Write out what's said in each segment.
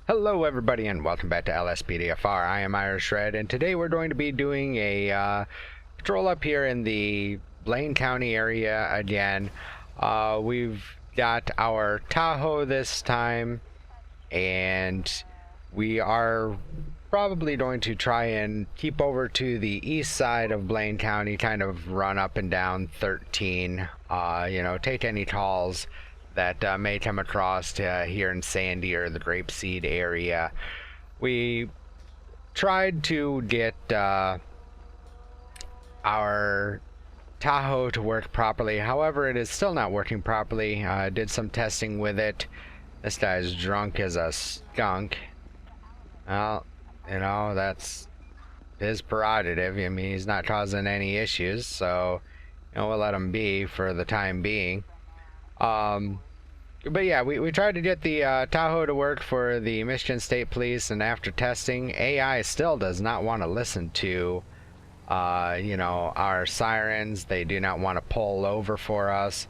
Hello everybody and welcome back to LSPDFR. I am Irish Red and today we're going to be doing a patrol up here in the Blaine County area again. We've got our Tahoe this time and we are probably going to try and keep over to the east side of Blaine County, kind of run up and down 13, take any calls that may come across here in Sandy or the Grapeseed area. We tried to get our Tahoe to work properly, however it is still not working properly. Did some testing with it. This guy's drunk as a skunk. Well, that's his prerogative. I mean, he's not causing any issues, so we'll let him be for the time being. But yeah, we tried to get the Tahoe to work for the Michigan State Police, and after testing, AI still does not want to listen to our sirens. They do not want to pull over for us,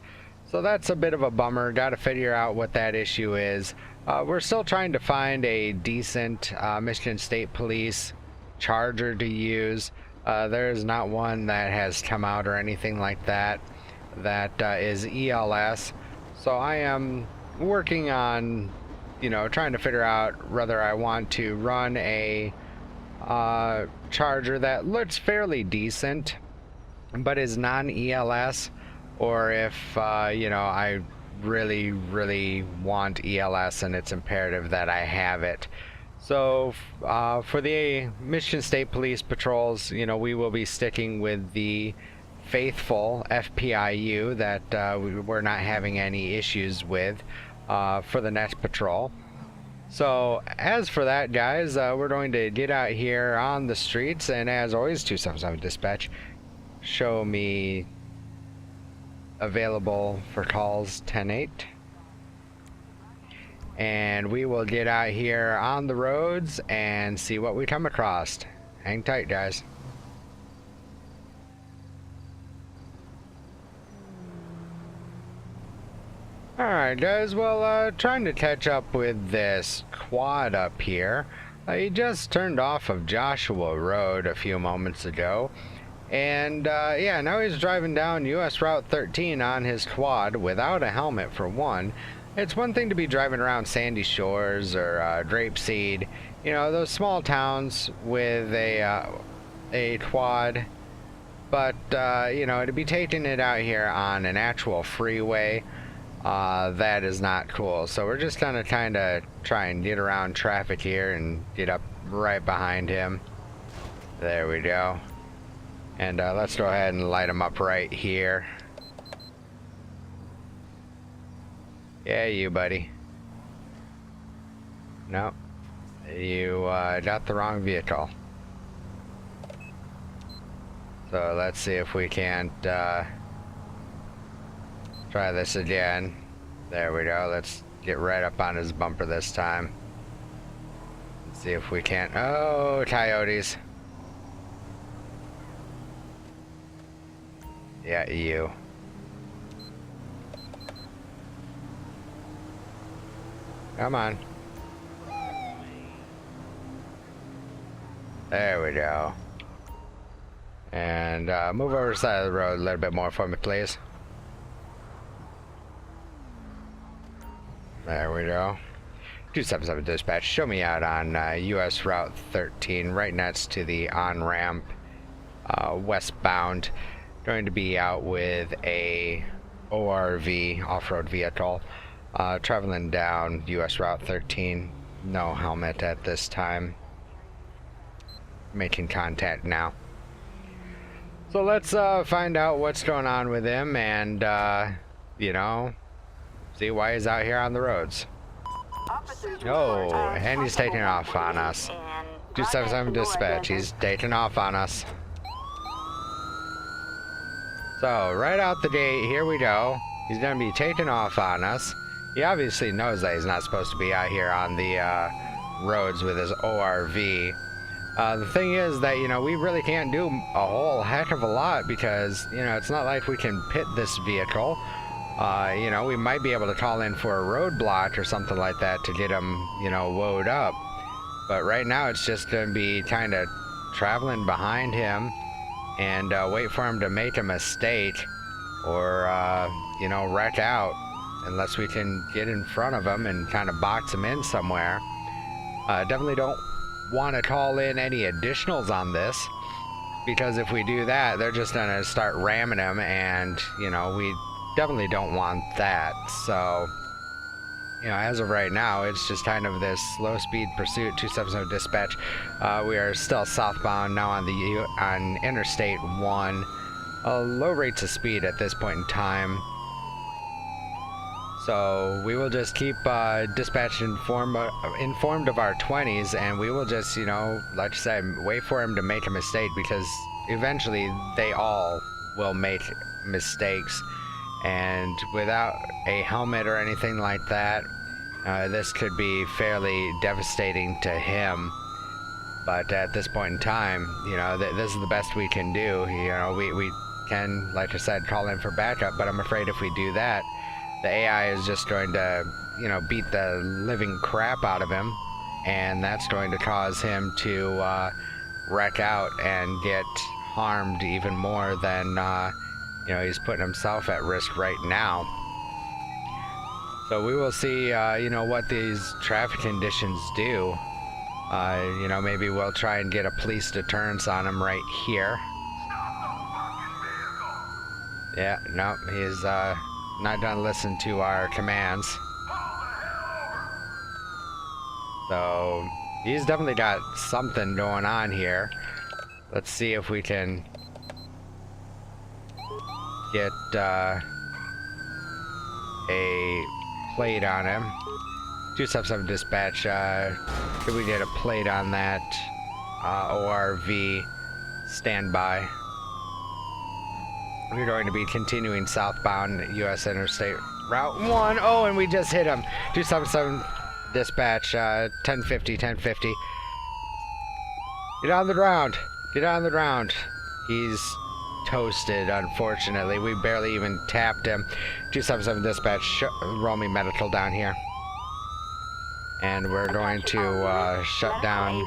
so that's a bit of a bummer. Got to figure out what that issue is. We're still trying to find a decent Michigan State Police charger to use. There is not one that has come out or anything like that is ELS. So I am working on, trying to figure out whether I want to run a charger that looks fairly decent, but is non-ELS, or if, I really, really want ELS and it's imperative that I have it. So for the Michigan State Police patrols, we will be sticking with the faithful FPIU that we're not having any issues with for the next patrol. So as for that, guys, we're going to get out here on the streets, and as always, 277 dispatch, show me available for calls 10-8, and we will get out here on the roads and see what we come across. Hang tight, guys. Alright guys, well, trying to catch up with this quad up here. He just turned off of Joshua Road a few moments ago, and yeah, now he's driving down US Route 13 on his quad without a helmet, for one. It's one thing to be driving around Sandy Shores or Grapeseed, those small towns with a quad, but to be taking it out here on an actual freeway, that is not cool. So we're just gonna kind of try and get around traffic here and get up right behind him. There we go. And let's go ahead and light him up right here. Yeah, you buddy. No, you got the wrong vehicle. So let's see if we can't try this again. There we go. Let's get right up on his bumper this time. Let's see if we can't. Oh, coyotes. Yeah, you. Come on. There we go. And move over to the side of the road a little bit more for me, please. There we go. 277 dispatch, show me out on US Route 13, right next to the on-ramp, westbound. Going to be out with a ORV, off-road vehicle, traveling down US Route 13. No helmet at this time. Making contact now. So let's find out what's going on with him and, see why he's out here on the roads. Oh, and he's taking off on us. 277 dispatch, he's taking off on us. So, right out the gate, here we go. He's going to be taking off on us. He obviously knows that he's not supposed to be out here on the roads with his ORV. The thing is that, we really can't do a whole heck of a lot because, it's not like we can pit this vehicle You know, we might be able to call in for a roadblock or something like that to get him, you know, woed up. But right now it's just going to be kind of traveling behind him and wait for him to make a mistake or, you know, wreck out unless we can get in front of him and kind of box him in somewhere. Definitely don't want to call in any additionals on this, because if we do that, they're just going to start ramming him, and, you know, we definitely don't want that. So, you know, as of right now, it's just kind of this low speed pursuit, 277 dispatch. We are still southbound now on Interstate 1. Low rates of speed at this point in time. So we will just keep dispatch informed of our 20s, and we will just, you know, like I said, wait for him to make a mistake, because eventually they all will make mistakes. And without a helmet or anything like that, this could be fairly devastating to him. But at this point in time, you know, this is the best we can do. You know, we can, like I said, call in for backup, but I'm afraid if we do that, the AI is just going to, you know, beat the living crap out of him, and that's going to cause him to wreck out and get harmed even more than, you know, he's putting himself at risk right now. So we will see, you know, what these traffic conditions do. You know, maybe we'll try and get a police deterrence on him right here. Yeah, no, he's not gonna listen to our commands. So he's definitely got something going on here. Let's see if we can get a plate on him. 277 dispatch, could we get a plate on that ORV? Standby. We're going to be continuing southbound U.S. Interstate Route 1. Oh, and we just hit him. 277 dispatch, 1050. Get on the ground. Get on the ground. He's toasted, unfortunately. We barely even tapped him. 277 dispatch, roll me medical down here. And we're going to shut down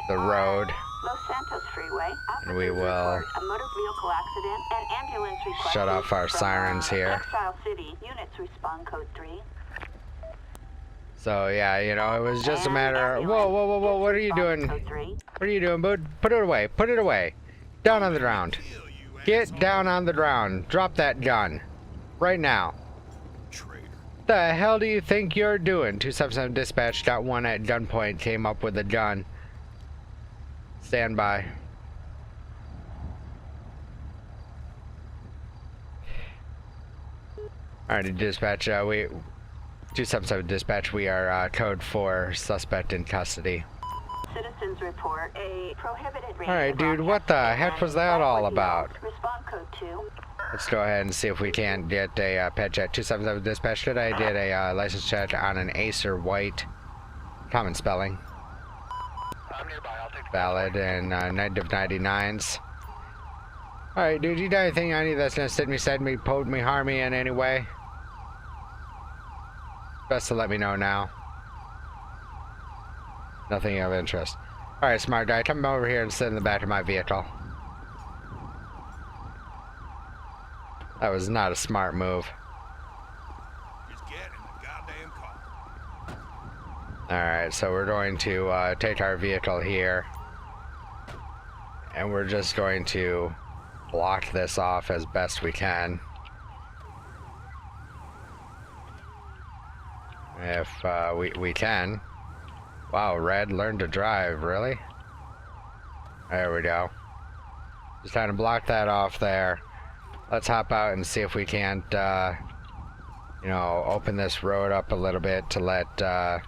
the road. Los Santos Freeway. And we will a motor vehicle accident and ambulance shut off our sirens here. Exile City. Units respond code 3. So yeah, you know, it was just a matter of, whoa, what are you doing? What are you doing, bud? Put it away. Put it away. Down on the ground. Get down on the ground. Drop that gun. Right now. What the hell do you think you're doing? 277 dispatch, got one at gunpoint, came up with a gun. Stand by. Alright, dispatch, 277 dispatch, we are code 4, suspect in custody. Citizens report a prohibited. Alright, dude, what the heck was that all about? Respond code 2. Let's go ahead and see if we can get a pet check. 277 dispatch, today I did a license check on an Acer White. Common spelling. Valid and negative 99s. Alright, dude, you got anything on you that's gonna sit me, send me, poke me, harm me in any way? Best to let me know now. Nothing of interest. Alright, smart guy, come over here and sit in the back of my vehicle. That was not a smart move. Just get in the goddamn car. Alright, so we're going to take our vehicle here. And we're just going to block this off as best we can. If we can. Wow, Red, learn to drive, really? There we go. Just trying to block that off there. Let's hop out and see if we can't, you know, open this road up a little bit to let the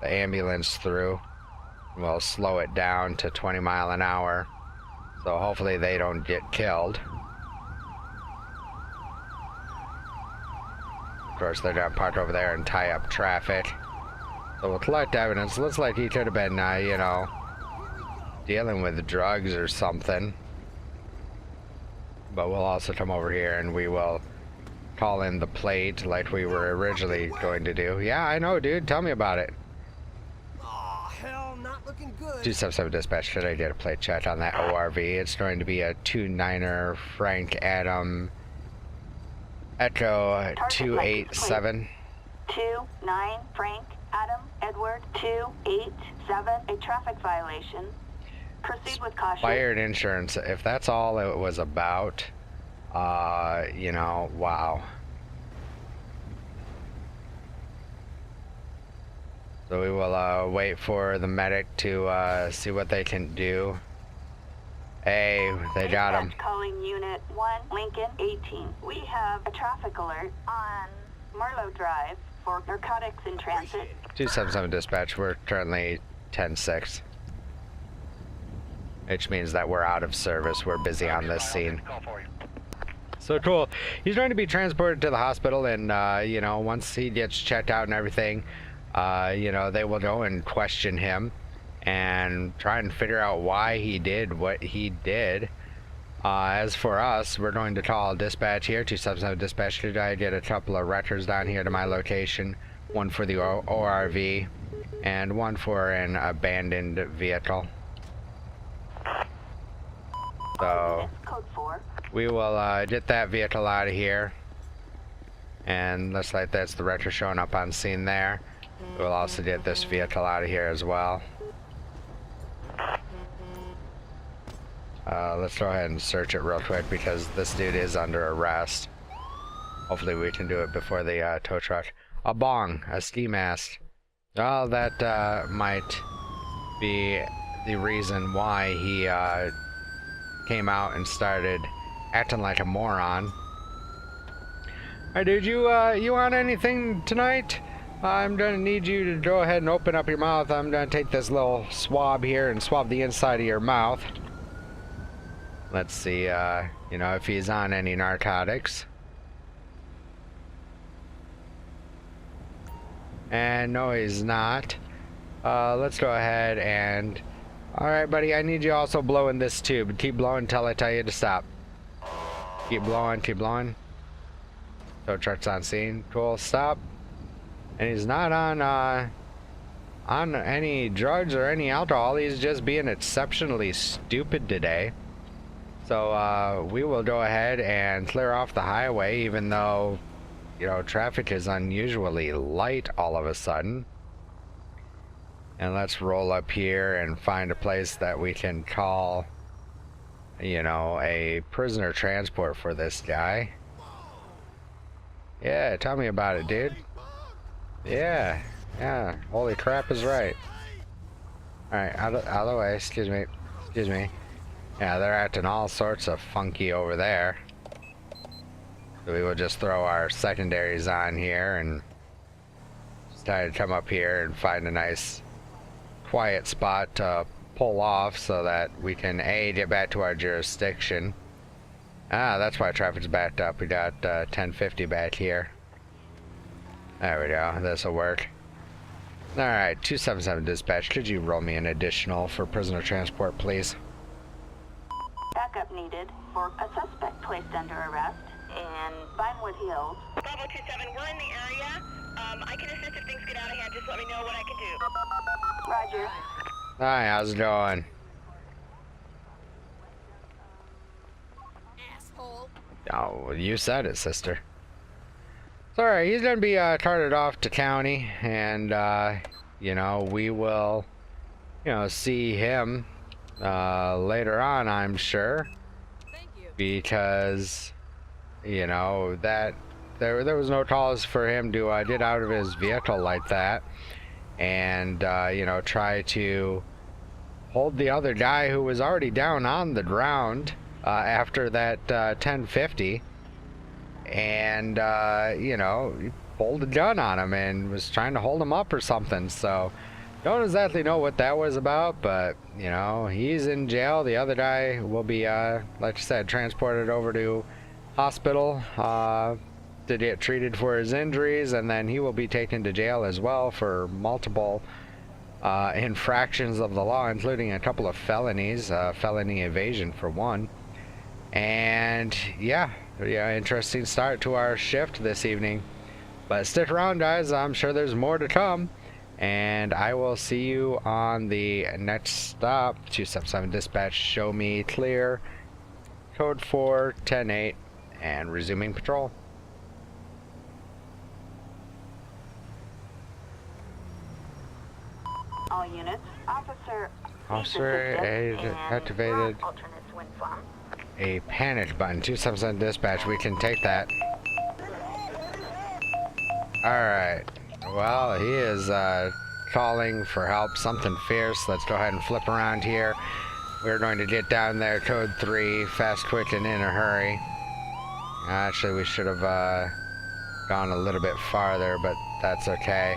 ambulance through. We'll slow it down to 20 miles an hour. So hopefully they don't get killed. Of course, they're gonna park over there and tie up traffic. So we'll collect evidence. Looks like he could have been, you know, dealing with drugs or something. But we'll also come over here and we will call in the plate like we were originally going to do. Yeah, I know, dude. Tell me about it. Oh, hell, not looking good. 277 dispatch, should I get a plate check on that ORV? It's going to be a 29er Frank Adam Echo 287. 29 Frank Adam Edward 287. A traffic violation. Proceed with caution. Expired insurance. If that's all it was about, you know, wow. So we will wait for the medic to see what they can do. Hey, they got him. Dispatch calling Unit 1, Lincoln 18. We have a traffic alert on Marlowe Drive for narcotics in transit. 277 dispatch, we're currently 10-6. Which means that we're out of service. We're busy on this scene. So cool. He's going to be transported to the hospital, and you know, once he gets checked out and everything, you know, they will go and question him and try and figure out why he did what he did. As for us, we're going to call dispatch here, 277 dispatch. Could I get a couple of records down here to my location? One for the ORV and one for an abandoned vehicle. So Code 4. we will get that vehicle out of here, and looks like that's the record showing up on scene there. We'll also get this vehicle out of here as well. Let's go ahead and search it real quick because this dude is under arrest. Hopefully we can do it before the tow truck. A bong, a ski mask. Well, that might be the reason why he came out and started acting like a moron. Alright, dude, you want anything tonight? I'm gonna need you to go ahead and open up your mouth. I'm gonna take this little swab here and swab the inside of your mouth. Let's see, you know, if he's on any narcotics. And no, he's not. Let's go ahead and... Alright, buddy, I need you also blowing this tube. Keep blowing until I tell you to stop. Keep blowing, keep blowing. Tow truck's on scene. Cool, stop. And he's not on any drugs or any alcohol. He's just being exceptionally stupid today. So we will go ahead and clear off the highway, even though, you know, traffic is unusually light all of a sudden. And let's roll up here and find a place that we can call, you know, a prisoner transport for this guy. Yeah, tell me about it, dude. Yeah, holy crap is right. Alright, out of the way, excuse me. Yeah, they're acting all sorts of funky over there. So we will just throw our secondaries on here and just try to come up here and find a nice quiet spot to pull off so that we can A, get back to our jurisdiction. Ah, that's why traffic's backed up. We got 1050 back here. There we go, this'll work. Alright, 277 dispatch, could you roll me an additional for prisoner transport, please? Backup needed for a suspect placed under arrest in Vinewood Hills. Bravo 27, we're in the area. I can assist if things get out of hand. Just let me know what I can do. Roger. Hi, how's it going? Asshole. Oh, you said it, sister. It's alright, he's gonna be carted off to county, and, you know, we will, you know, see him later on, I'm sure. Thank you. Because, you know, that there was no cause for him to get out of his vehicle like that and, you know, try to hold the other guy who was already down on the ground after that 1050. And, you know, he pulled a gun on him and was trying to hold him up or something. So, don't exactly know what that was about, but, you know, he's in jail. The other guy will be, like I said, transported over to hospital to get treated for his injuries, and then he will be taken to jail as well for multiple infractions of the law, including a couple of felonies, felony evasion for one. And, yeah, Yeah, interesting start to our shift this evening. But stick around, guys. I'm sure there's more to come. And I will see you on the next stop. 277 dispatch, show me clear. Code 4-10-8, and resuming patrol. All units, officer activated alternates when farm. a panic button. 277 dispatch, we can take that. Alright. Well, he is calling for help, something fierce. Let's go ahead and flip around here. We're going to get down there, code 3, fast, quick, and in a hurry. Actually, we should have gone a little bit farther, but that's okay.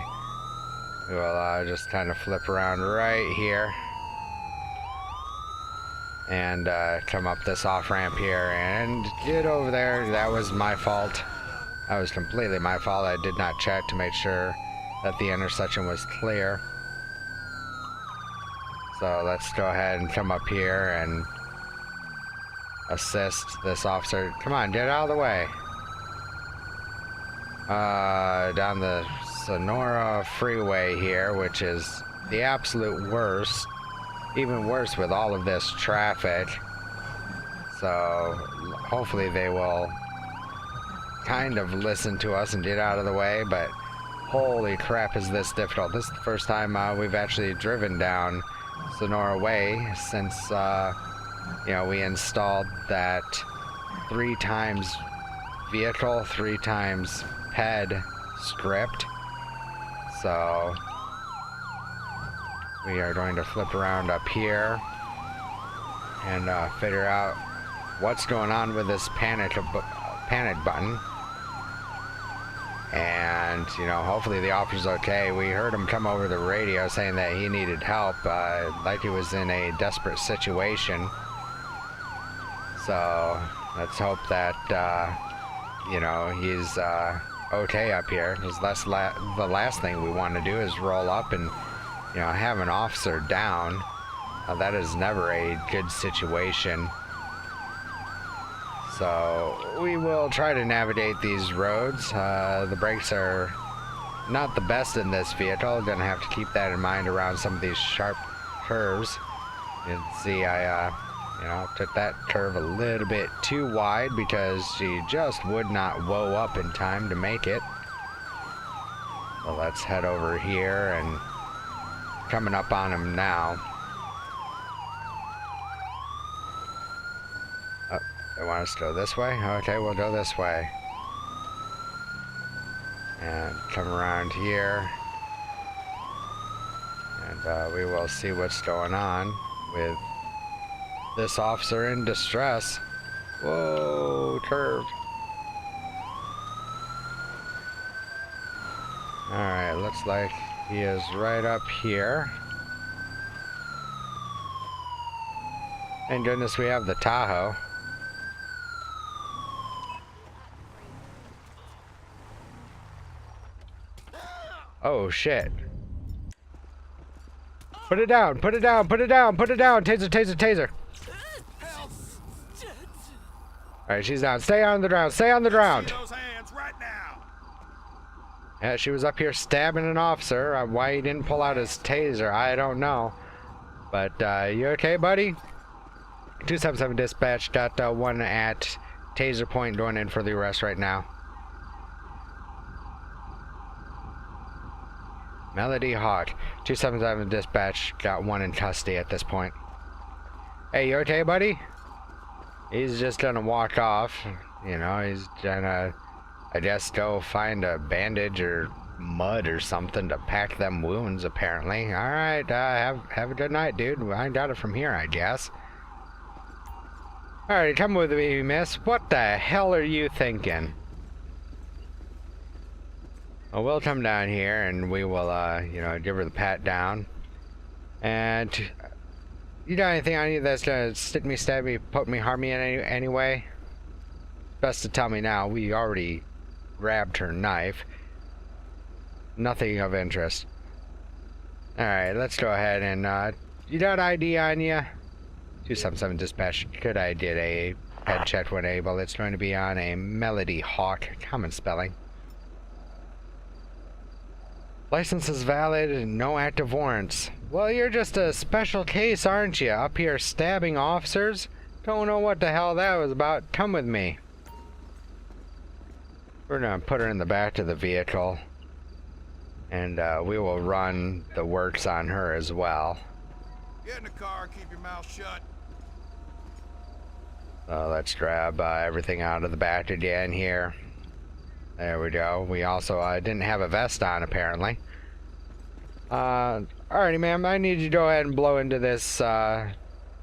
We'll just kind of flip around right here. And come up this off-ramp here and get over there. That was my fault. That was completely my fault. I did not check to make sure that the intersection was clear. So let's go ahead and come up here and assist this officer. Come on, get out of the way. Down the Sonora Freeway here, which is the absolute worst. Even worse with all of this traffic. So hopefully they will kind of listen to us and get out of the way, but holy crap is this difficult. This is the first time we've actually driven down Sonora Way since you know, we installed that 3 times vehicle, 3 times head script. So we are going to flip around up here and figure out what's going on with this panic button. And, you know, hopefully the officer's okay. We heard him come over the radio saying that he needed help, like he was in a desperate situation. So let's hope that, you know, he's okay up here. Because that's the last thing we want to do is roll up and, you know, have an officer down. That is never a good situation. So we will try to navigate these roads. The brakes are not the best in this vehicle. Gonna have to keep that in mind around some of these sharp curves. You can see I, you know, took that curve a little bit too wide because she just would not woe up in time to make it. So let's head over here and coming up on him now. They want us to go this way? Okay, we'll go this way. And come around here. And we will see what's going on with this officer in distress. Whoa, curve. Alright, looks like he is right up here. Thank goodness we have the Tahoe. Oh shit. Put it down, put it down, put it down, put it down. Taser, taser, taser. Alright, she's down. Stay on the ground, stay on the ground. Those hands right now. Yeah, she was up here stabbing an officer. Why he didn't pull out his taser, I don't know. But, you okay, buddy? 277 dispatch, got one at taser point going in for the arrest right now. Melody Hawk, 277 dispatch, got one in custody at this point. Hey, you okay, buddy? He's just gonna walk off. You know, he's gonna, I guess, go find a bandage or mud or something to pack them wounds, apparently. Alright, have a good night, dude. I got it from here, I guess. Alright, come with me, miss. What the hell are you thinking? Well, we'll come down here and we will, you know, give her the pat down. And you got anything on you that's gonna stick me, stab me, poke me, harm me in any way? Best to tell me now. We already grabbed her knife. Nothing of interest. Alright, let's go ahead and, you got ID on you? 277 dispatch. Could I get a ped check when able. It's going to be on a Melody Hawk, common spelling. License is valid and no active warrants. Well, you're just a special case, aren't you? Up here stabbing officers? Don't know what the hell that was about. Come with me. We're gonna put her in the back of the vehicle. And we will run the works on her as well. Get in the car, keep your mouth shut. So let's grab everything out of the back again here. There we go. We also didn't have a vest on, apparently. Alrighty, ma'am. I need you to go ahead and blow into this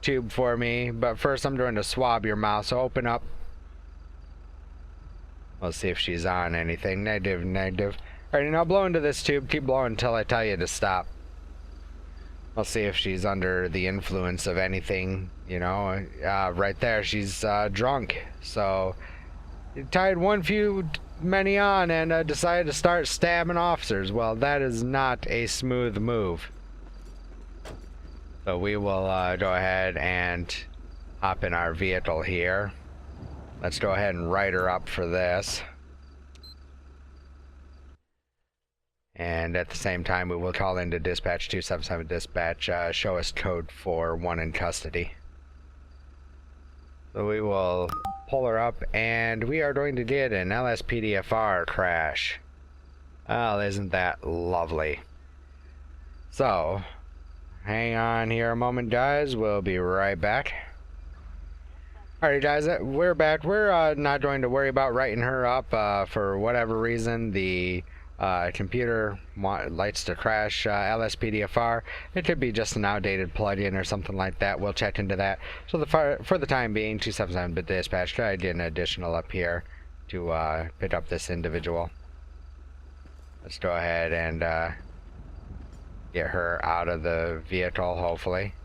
tube for me. But first, I'm going to swab your mouth, so open up. We'll see if she's on anything. Negative, negative. Alright, now blow into this tube. Keep blowing until I tell you to stop. We'll see if she's under the influence of anything, you know. Right there, she's drunk. So, you tied one few many on and decided to start stabbing officers. Well, that is not a smooth move. So we will go ahead and hop in our vehicle here. Let's go ahead and write her up for this. And at the same time, we will call into dispatch 277 dispatch, show us code for 1 in custody. So we will pull her up and we are going to get an LSPDFR crash. Well, isn't that lovely? So, hang on here a moment, guys. We'll be right back. Alright, guys, we're back. We're not going to worry about writing her up. For whatever reason, the computer likes to crash LSPDFR. It could be just an outdated plugin or something like that. We'll check into that. So for the time being, 277 dispatch, try to get an additional up here to pick up this individual. Let's go ahead and get her out of the vehicle, hopefully.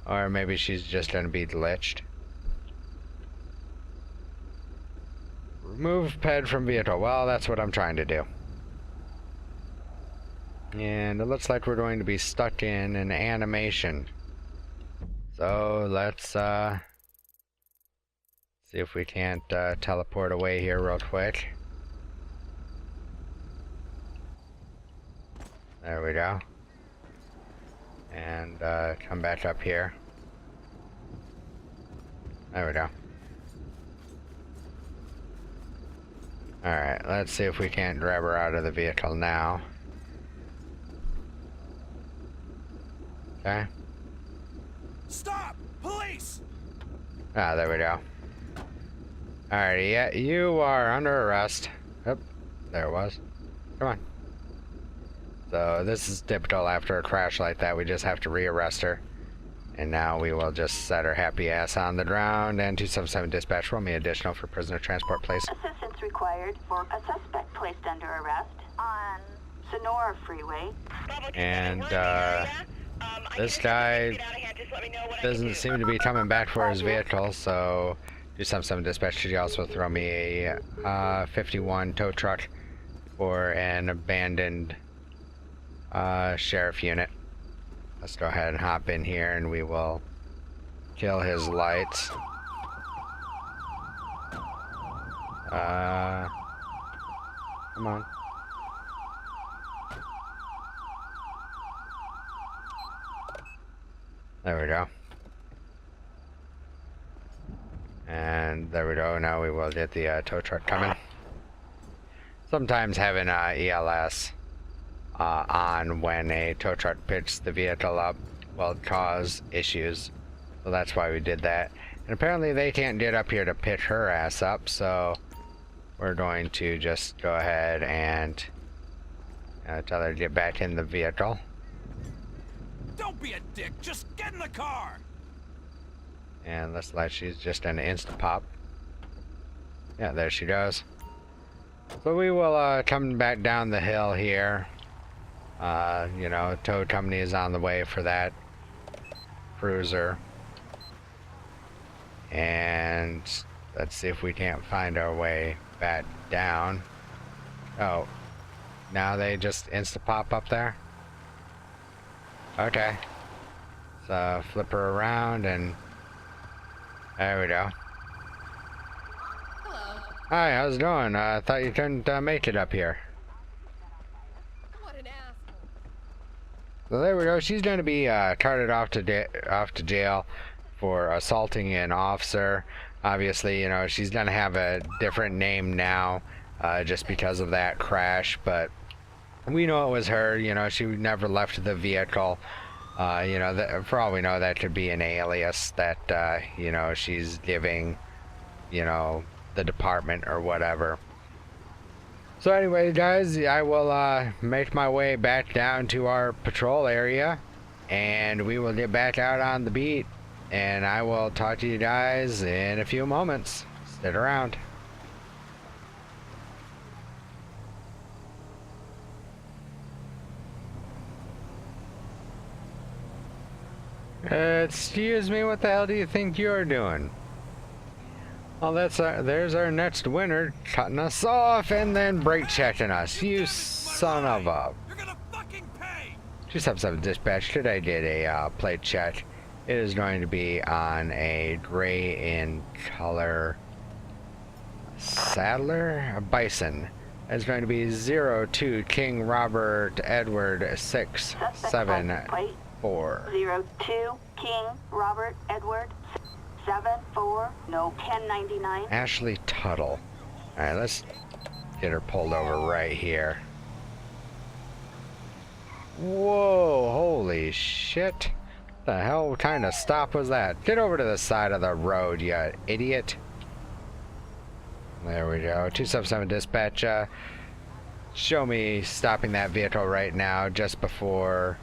Or maybe she's just going to be glitched. Remove ped from vehicle. Well, that's what I'm trying to do. And it looks like we're going to be stuck in an animation. So let's see if we can't teleport away here real quick. There we go. And come back up here. There we go. Alright, let's see if we can't grab her out of the vehicle now. Okay. Stop! Police! Ah, there we go. Alrighty, yeah, you are under arrest. Yep, there it was. Come on. So this is typical after a crash like that. We just have to re-arrest her. And now we will just set her happy ass on the ground. And 277 dispatch, roll me additional for prisoner transport, please. Assistance required for a suspect placed under arrest on Sonora Freeway. And this guy doesn't seem to be coming back for his vehicle, so 277 dispatch, should you also throw me a 51 tow truck for an abandoned sheriff unit. Let's go ahead and hop in here and we will kill his lights. Come on. There we go. And there we go. Now we will get the tow truck coming. Sometimes having ELS on when a tow truck picks the vehicle up will cause issues. So that's why we did that. And apparently they can't get up here to pick her ass up, so we're going to just go ahead and tell her to get back in the vehicle. Don't be a dick, just get in the car! And looks like she's just an instant pop. Yeah, there she goes. So we will come back down the hill here. You know, tow company is on the way for that cruiser. And let's see if we can't find our way back down. Oh, now they just insta pop up there? Okay. So flip her around and There we go. Hello. Hi, how's it going? I thought you couldn't make it up here. What an asshole. So there we go. She's going to be carted off to jail for assaulting an officer. Obviously, you know, she's going to have a different name now just because of that crash, but we know it was her. You know, she never left the vehicle. You know, for all we know, that could be an alias that, you know, she's giving, you know, the department or whatever. So anyway, guys, I will make my way back down to our patrol area, and we will get back out on the beat, and I will talk to you guys in a few moments. Stick around. Excuse me, what the hell do you think you're doing? Well, there's our next winner, cutting us off and then brake checking us. You son of a... You're gonna fucking pay! 277 dispatch, today did a plate check. It is going to be on a gray in color Saddler, a Bison. It's going to be 02 King Robert Edward 674. 02 King Robert Edward 74, no 1099. Ashley Tuttle. Alright, let's get her pulled over right here. Whoa, holy shit. The hell kind of stop was that? Get over to the side of the road, you idiot. There we go. 277 dispatch. Show me stopping that vehicle right now just before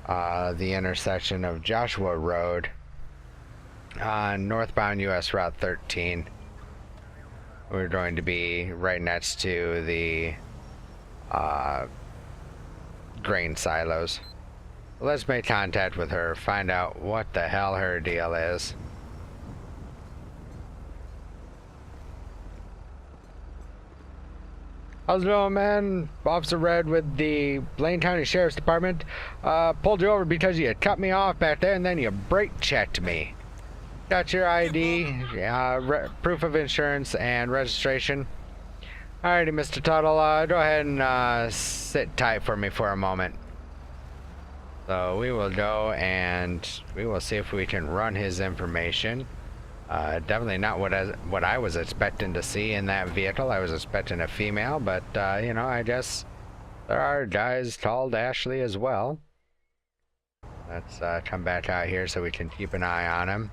the intersection of Joshua Road on northbound US Route 13. We're going to be right next to the grain silos. Let's make contact with her, find out what the hell her deal is. How's it going, man? Officer Red with the Blaine County Sheriff's Department. Pulled you over because you cut me off back there and then you brake checked me. Got your ID, proof of insurance, and registration. Alrighty, Mr. Tuttle, go ahead and sit tight for me for a moment. So we will go and we will see if we can run his information. Definitely not what I was expecting to see in that vehicle. I was expecting a female, but you know, I guess there are guys called Ashley as well. Let's come back out here so we can keep an eye on him.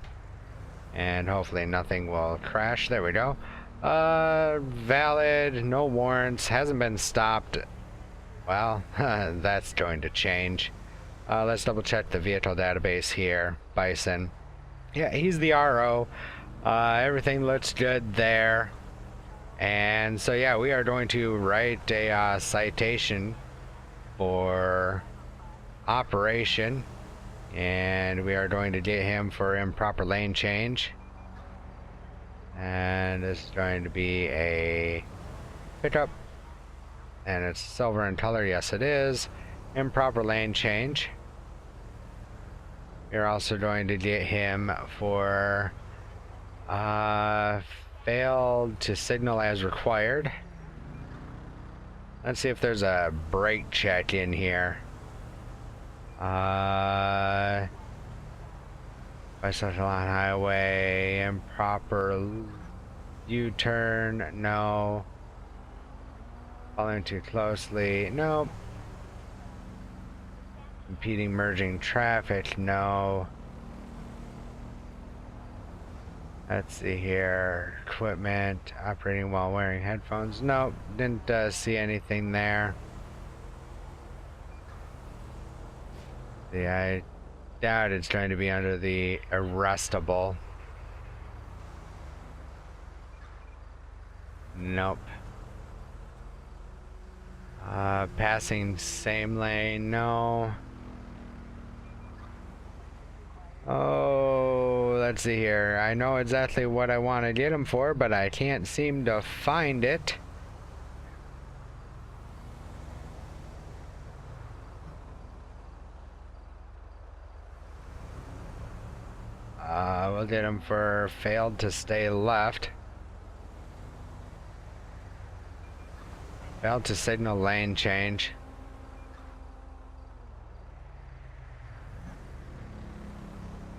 And hopefully nothing will crash. There we go. Valid, no warrants, hasn't been stopped. Well, that's going to change. Let's double check the vehicle database here. Bison. Yeah, he's the RO. Everything looks good there. And so yeah, we are going to write a citation for operation. And we are going to get him for improper lane change. And this is going to be a pickup. And it's silver in color. Yes, it is. Improper lane change. We're also going to get him for failed to signal as required. Let's see if there's a brake check in here. Bicycle on highway, improper U-turn, no. Following too closely, no. Impeding merging traffic, no. Let's see here. Equipment, operating while wearing headphones, no. Didn't see anything there. Yeah, I doubt it's going to be under the arrestable. Nope. Passing same lane, no. Oh, let's see here. I know exactly what I want to get him for, but I can't seem to find it. We'll get him for failed to stay left. Failed to signal lane change.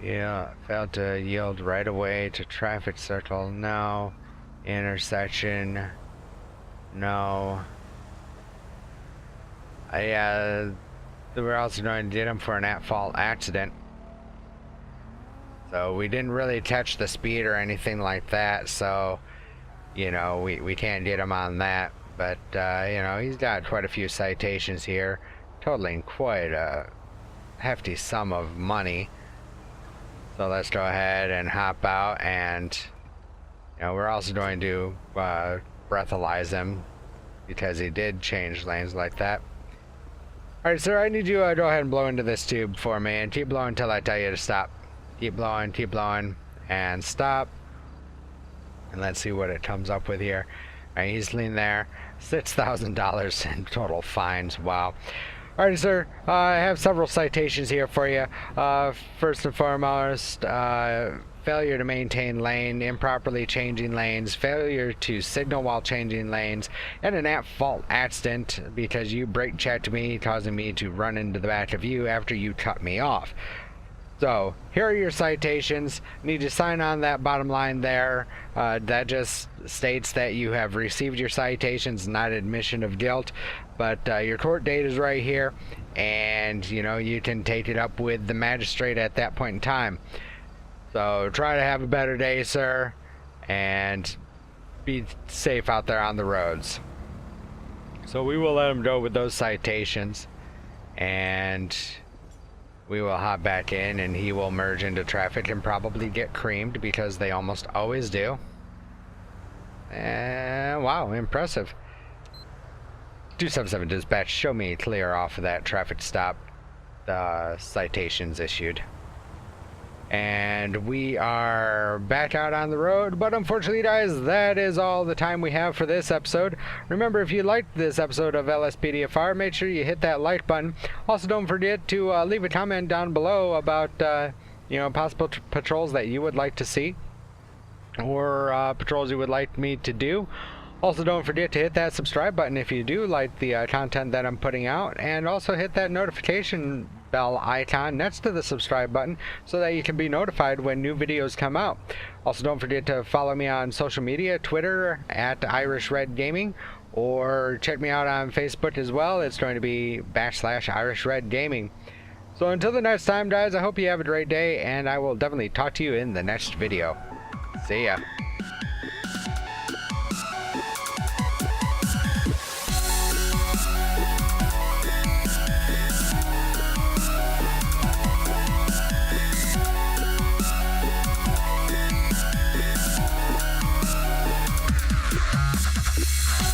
Yeah, failed to yield right away to traffic circle. No. Intersection. No. We're also going to get him for an at-fault accident. So we didn't really touch the speed or anything like that, so, you know, we can't get him on that. But, you know, he's got quite a few citations here, totaling quite a hefty sum of money. So let's go ahead and hop out, and, you know, we're also going to breathalyze him because he did change lanes like that. Alright, sir, I need you to go ahead and blow into this tube for me, and keep blowing until I tell you to stop. Keep blowing, and stop. And let's see what it comes up with here. Alright, he's leaning there. $6,000 in total fines. Wow. Alright, sir, I have several citations here for you. First and foremost, failure to maintain lane, improperly changing lanes, failure to signal while changing lanes, and an at-fault accident because you brake checked me, causing me to run into the back of you after you cut me off. So, here are your citations. Need to sign on that bottom line there. That just states that you have received your citations, not admission of guilt. But your court date is right here, and you know, you can take it up with the magistrate at that point in time. So try to have a better day, sir, and be safe out there on the roads. So we will let him go with those citations, and we will hop back in, and he will merge into traffic and probably get creamed because they almost always do. And wow, impressive. 277 dispatch, show me clear off of that traffic stop. Citations issued. And we are back out on the road, but unfortunately, guys, that is all the time we have for this episode. Remember, if you liked this episode of LSPDFR, make sure you hit that like button. Also, don't forget to leave a comment down below about you know, possible patrols that you would like to see, or patrols you would like me to do. Also, don't forget to hit that subscribe button if you do like the content that I'm putting out, and also hit that notification bell icon next to the subscribe button so that you can be notified when new videos come out. Also, don't forget to follow me on social media, Twitter at Irish Red Gaming, or check me out on Facebook as well. It's going to be /Irish Red Gaming. So until the next time, guys, I hope you have a great day, and I will definitely talk to you in the next video. See ya.